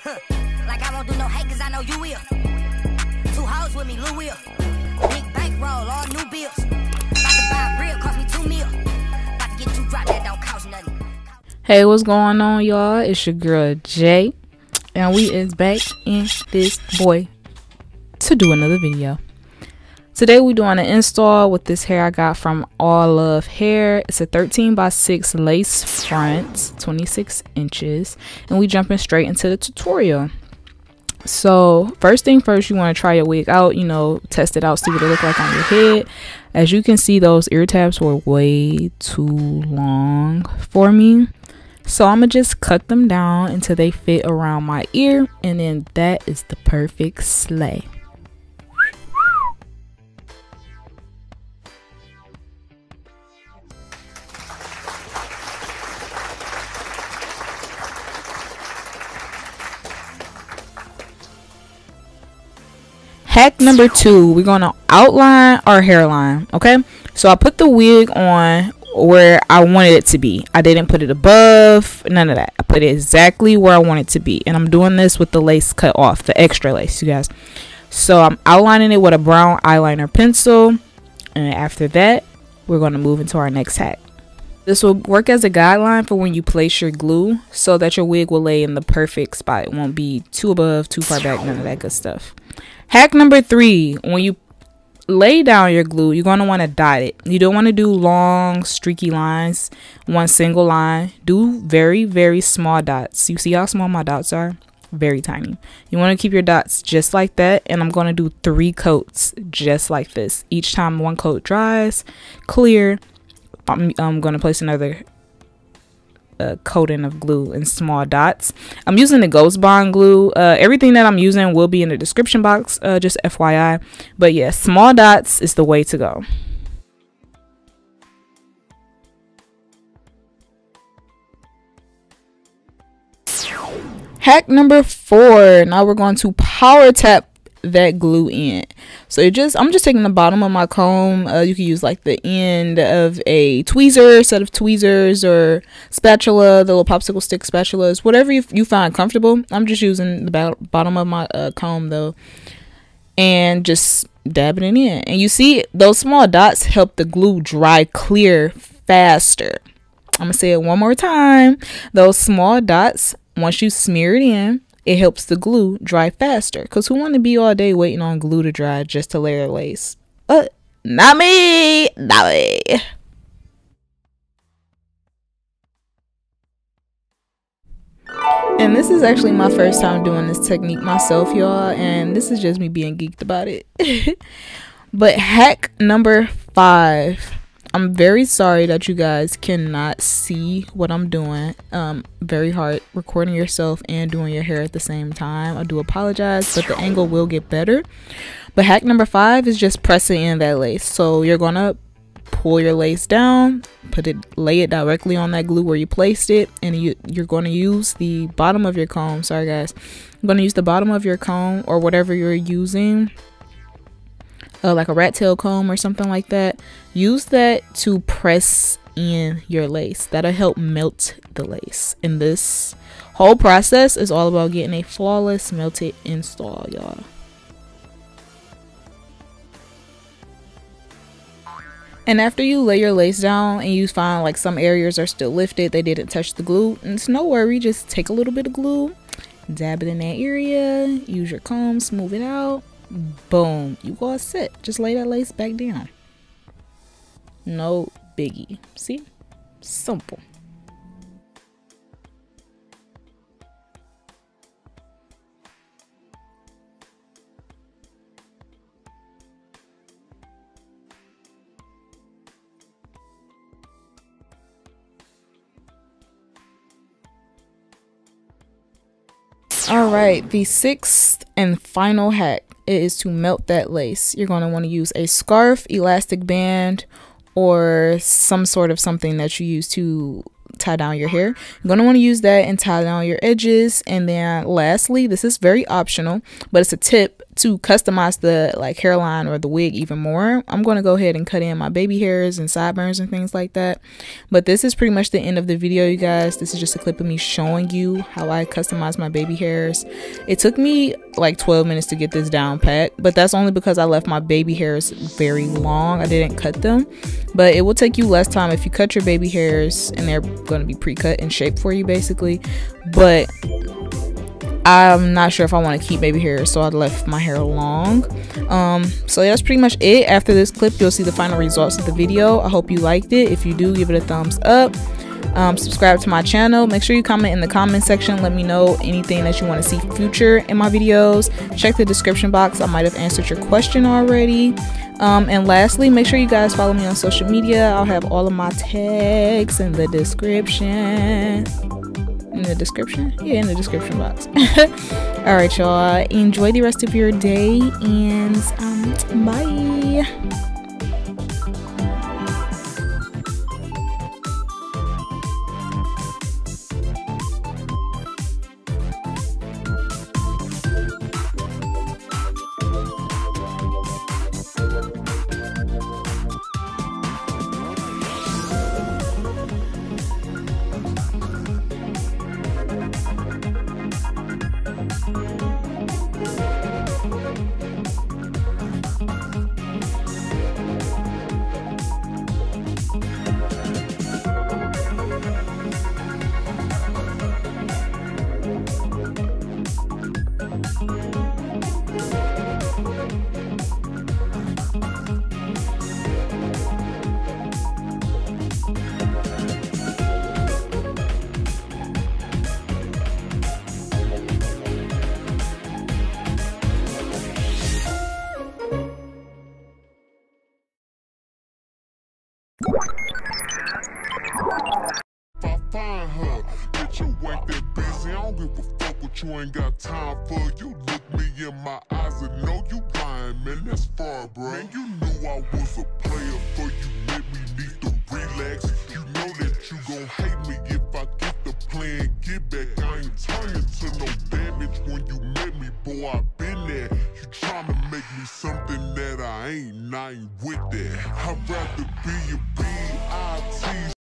Like I won't do no hate, cause I know you will. 2 hoes with me, Lou will. Big bankroll, all new bills. About to buy a grill, cost me 2 mil. About to get you dropped, that don't cost nothing. Hey, what's going on, y'all? It's your girl Jay, and we is back in this boy to do another video. Today we're doing an install with this hair I got from Allovehair. It's a 13x6 lace front, 26 inches, and we jumping straight into the tutorial. So first thing first, you want to try your wig out, you know, test it out, see what it look like on your head. As you can see, those ear tabs were way too long for me, so I'm gonna just cut them down until they fit around my ear, and then that is the perfect slay. Hack number 2, we're gonna outline our hairline. Okay, so I put the wig on where I wanted it to be. I didn't put it above, none of that. I put it exactly where I want it to be, and I'm doing this with the lace cut off, the extra lace, you guys. So I'm outlining it with a brown eyeliner pencil, and after that we're going to move into our next hack. This will work as a guideline for when you place your glue, so that your wig will lay in the perfect spot. It won't be too above, too far back, none of that good stuff. Hack number 3, when you lay down your glue, you're going to want to dot it. You don't want to do long streaky lines, one single line. Do very, very small dots. You see how small my dots are? Very tiny. You want to keep your dots just like that, and I'm going to do 3 coats just like this. Each time one coat dries clear, I'm going to place another coating of glue in small dots. I'm using the GhostBond glue. Everything that I'm using will be in the description box, just FYI. But yeah, small dots is the way to go. Hack number 4, now we're going to power tap that glue in. So I'm just taking the bottom of my comb. You can use like the end of a tweezer, set of tweezers, or spatula, the little popsicle stick spatulas, whatever you find comfortable. I'm just using the bottom of my comb though, and just dabbing it in. And you see those small dots help the glue dry clear faster. I'm gonna say it one more time. Those small dots, once you smear it in, it helps the glue dry faster. Because who want to be all day waiting on glue to dry just to layer lace? Not me. Not me. And this is actually my first time doing this technique myself, y'all. And this is just me being geeked about it. But hack number 5. I'm very sorry that you guys cannot see what I'm doing. Very hard recording yourself and doing your hair at the same time. I do apologize, but the angle will get better. But hack number 5 is just pressing in that lace. So you're gonna pull your lace down, lay it directly on that glue where you placed it, and you're going to use the bottom of your comb. Sorry guys, I'm going to use the bottom of your comb or whatever you're using. Like a rat tail comb or something like that. Use that to press in your lace. That'll help melt the lace. And this whole process is all about getting a flawless melted install, y'all. And after you lay your lace down and you find like some areas are still lifted, they didn't touch the glue, and it's no worry, just take a little bit of glue, dab it in that area, use your comb, smooth it out. Boom, you all set. Just lay that lace back down. No biggie. See? Simple. All right, the 6th and final hack is to melt that lace. You're going to want to use a scarf, elastic band, or some sort of something that you use to tie down your hair. You're going to want to use that and tie down your edges. And then lastly, this is very optional, but it's a tip to customize the like hairline or the wig even more, I'm going to go ahead and cut in my baby hairs and sideburns and things like that. But this is pretty much the end of the video, you guys. This is just a clip of me showing you how I customize my baby hairs. It took me like 12 minutes to get this down pat, but that's only because I left my baby hairs very long. I didn't cut them, but it will take you less time if you cut your baby hairs, and they're going to be pre-cut and shaped for you basically. But I'm not sure if I want to keep baby hair, so I left my hair long. So yeah, that's pretty much it. After this clip, you'll see the final results of the video. I hope you liked it. If you do, give it a thumbs up. Subscribe to my channel. Make sure you comment in the comment section. Let me know anything that you want to see future in my videos. Check the description box. I might have answered your question already. And lastly, make sure you guys follow me on social media. I'll have all of my tags in the description. In the description? Yeah, in the description box. All right, y'all. Enjoy the rest of your day, and bye. If I find her, bitch, you ain't that busy. I don't give a fuck what you ain't got time for. You look me in my eyes and know you lying, man. That's far, bro. Man, you knew I was a player for you. Let me need to relax. You know that you gon' hate me if I get the plan. Get back, I ain't turning to no damage. When you met me, boy, I been there. You tryna make me something that I ain't with that. I'd rather